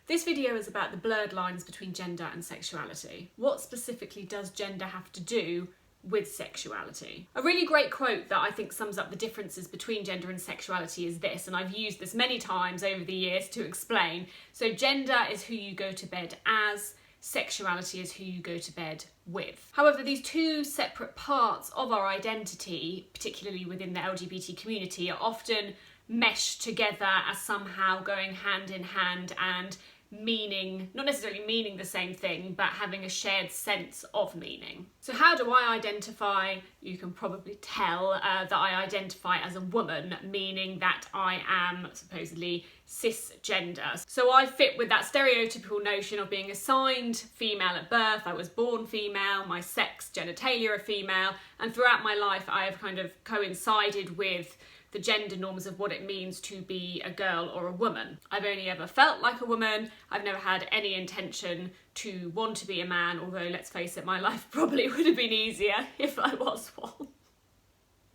This video is about the blurred lines between gender and sexuality. What specifically does gender have to do with sexuality? A really great quote that I think sums up the differences between gender and sexuality is this, and I've used this many times over the years to explain. So gender is who you go to bed as, sexuality is who you go to bed with. However, these two separate parts of our identity, particularly within the LGBT community, are often meshed together as somehow going hand in hand and meaning, not necessarily meaning the same thing, but having a shared sense of meaning. So how do I identify? You can probably tell that I identify as a woman, meaning that I am supposedly cisgender. So I fit with that stereotypical notion of being assigned female at birth. I was born female, my sex genitalia are female, and throughout my life I have kind of coincided with the gender norms of what it means to be a girl or a woman. I've only ever felt like a woman. I've never had any intention to want to be a man, although let's face it, my life probably would have been easier if I was one.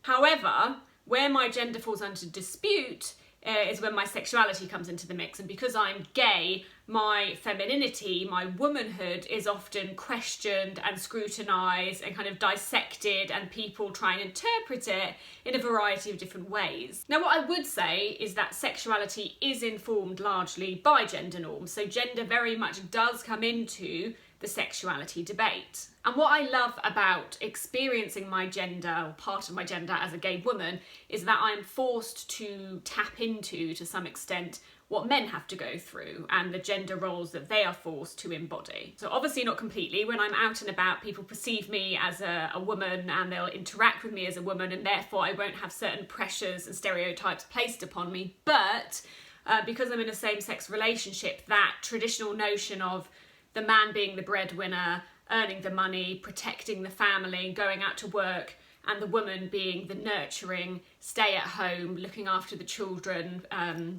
However, where my gender falls under dispute is when my sexuality comes into the mix, and because I'm gay, my femininity, my womanhood is often questioned and scrutinised and kind of dissected, and people try and interpret it in a variety of different ways. Now, what I would say is that sexuality is informed largely by gender norms, so gender very much does come into the sexuality debate. And what I love about experiencing my gender, or part of my gender as a gay woman, is that I'm forced to tap into, to some extent, what men have to go through and the gender roles that they are forced to embody. So obviously not completely. When I'm out and about, people perceive me as a woman and they'll interact with me as a woman, and therefore I won't have certain pressures and stereotypes placed upon me. But because I'm in a same-sex relationship, that traditional notion of the man being the breadwinner, earning the money, protecting the family, going out to work, and the woman being the nurturing, stay at home, looking after the children,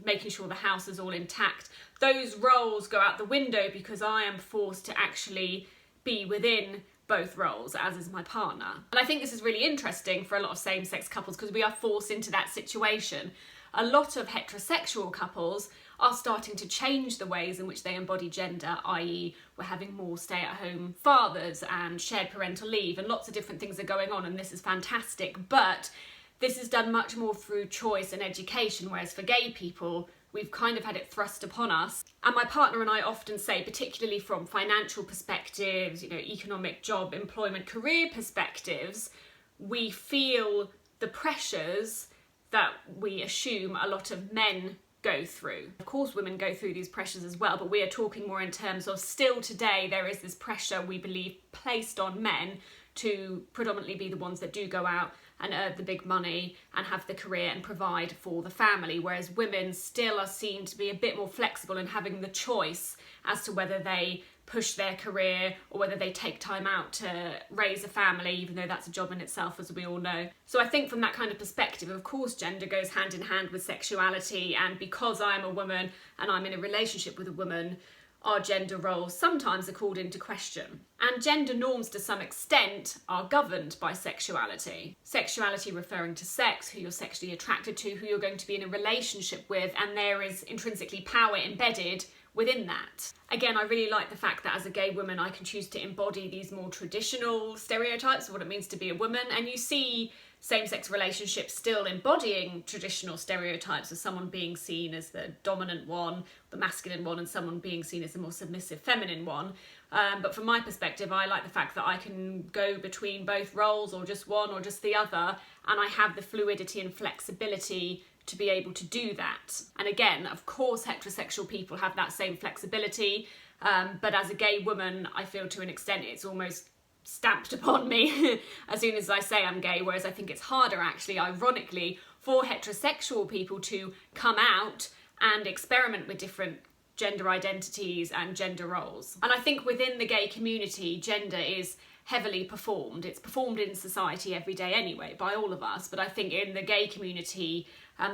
making sure the house is all intact. Those roles go out the window because I am forced to actually be within both roles, as is my partner. And I think this is really interesting for a lot of same-sex couples because we are forced into that situation. A lot of heterosexual couples are starting to change the ways in which they embody gender, i.e. we're having more stay-at-home fathers and shared parental leave, and lots of different things are going on, and this is fantastic. But this is done much more through choice and education, whereas for gay people, we've kind of had it thrust upon us. And my partner and I often say, particularly from financial perspectives, economic, job, employment, career perspectives, we feel the pressures that we assume a lot of men go through. Of course, women go through these pressures as well, but we are talking more in terms of still today there is this pressure, we believe, placed on men to predominantly be the ones that do go out and earn the big money and have the career and provide for the family, whereas women still are seen to be a bit more flexible in having the choice as to whether they push their career or whether they take time out to raise a family, even though that's a job in itself, as we all know. So I think from that kind of perspective, of course, gender goes hand in hand with sexuality, and because I'm a woman and I'm in a relationship with a woman, our gender roles sometimes are called into question. And gender norms to some extent are governed by sexuality. Sexuality referring to sex, who you're sexually attracted to, who you're going to be in a relationship with, and there is intrinsically power embedded within that. Again, I really like the fact that as a gay woman I can choose to embody these more traditional stereotypes of what it means to be a woman, and you see same-sex relationships still embodying traditional stereotypes of someone being seen as the dominant one, the masculine one, and someone being seen as the more submissive feminine one. But from my perspective, I like the fact that I can go between both roles, or just one or just the other, and I have the fluidity and flexibility to be able to do that. And again, of course, heterosexual people have that same flexibility, but as a gay woman, I feel to an extent it's almost stamped upon me as soon as I say I'm gay, whereas I think it's harder, actually, ironically, for heterosexual people to come out and experiment with different gender identities and gender roles. And I think within the gay community, gender is heavily performed. It's performed in society every day anyway, by all of us, but I think in the gay community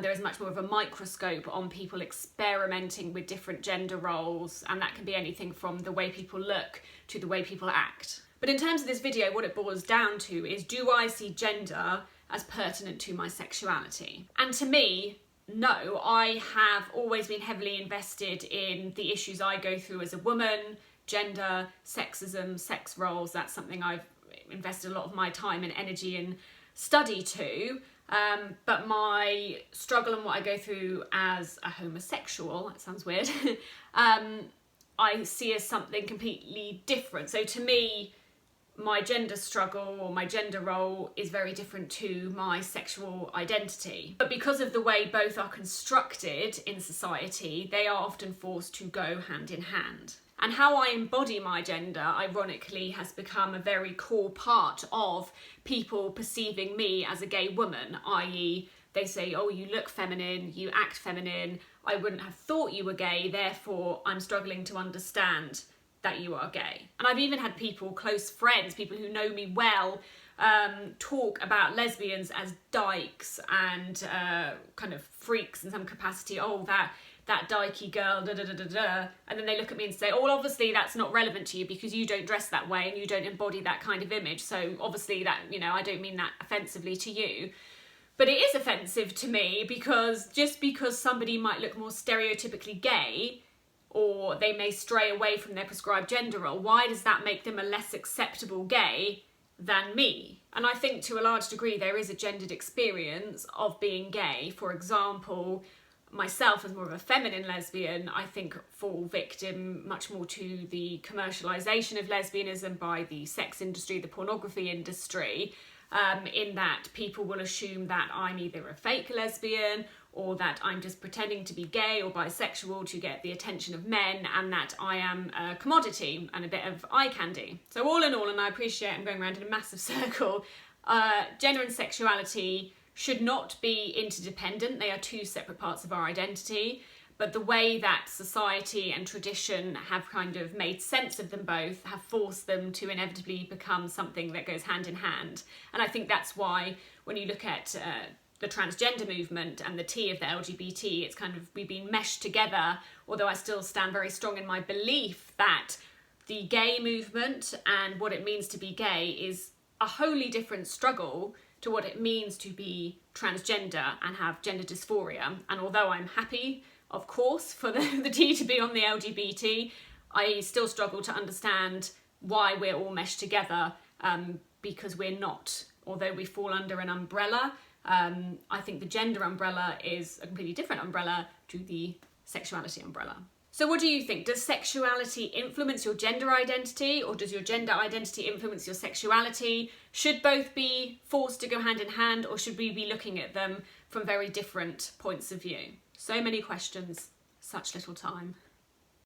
there is much more of a microscope on people experimenting with different gender roles, and that can be anything from the way people look to the way people act. But in terms of this video, what it boils down to is, do I see gender as pertinent to my sexuality? And to me, no, I have always been heavily invested in the issues I go through as a woman, gender, sexism, sex roles. That's something I've invested a lot of my time and energy and study to. But my struggle and what I go through as a homosexual, that sounds weird, I see as something completely different. So to me, my gender struggle or my gender role is very different to my sexual identity. But because of the way both are constructed in society, they are often forced to go hand in hand. And how I embody my gender, ironically, has become a very core part of people perceiving me as a gay woman, i.e. they say, oh, you look feminine, you act feminine, I wouldn't have thought you were gay, therefore I'm struggling to understand that you are gay. And I've even had people, close friends, people who know me well, talk about lesbians as dykes and kind of freaks in some capacity. Oh, that dykey girl, da da da da da. And then they look at me and say, oh, well, obviously that's not relevant to you because you don't dress that way and you don't embody that kind of image. So obviously that, you know, I don't mean that offensively to you. But it is offensive to me because just because somebody might look more stereotypically gay, or they may stray away from their prescribed gender role, why does that make them a less acceptable gay than me? And I think to a large degree there is a gendered experience of being gay. For example, myself as more of a feminine lesbian, I think fall victim much more to the commercialisation of lesbianism by the sex industry, the pornography industry, in that people will assume that I'm either a fake lesbian or that I'm just pretending to be gay or bisexual to get the attention of men, and that I am a commodity and a bit of eye candy. So all in all, and I appreciate I'm going around in a massive circle, gender and sexuality should not be interdependent. They are two separate parts of our identity. But the way that society and tradition have kind of made sense of them both have forced them to inevitably become something that goes hand in hand. And I think that's why when you look at the transgender movement and the T of the LGBT, it's kind of, we've been meshed together, although I still stand very strong in my belief that the gay movement and what it means to be gay is a wholly different struggle to what it means to be transgender and have gender dysphoria. And although I'm happy, of course, for the T to be on the LGBT, I still struggle to understand why we're all meshed together, because we're not. Although we fall under an umbrella, I think the gender umbrella is a completely different umbrella to the sexuality umbrella. So what do you think? Does sexuality influence your gender identity, or does your gender identity influence your sexuality? Should both be forced to go hand in hand, or should we be looking at them from very different points of view? So many questions, such little time.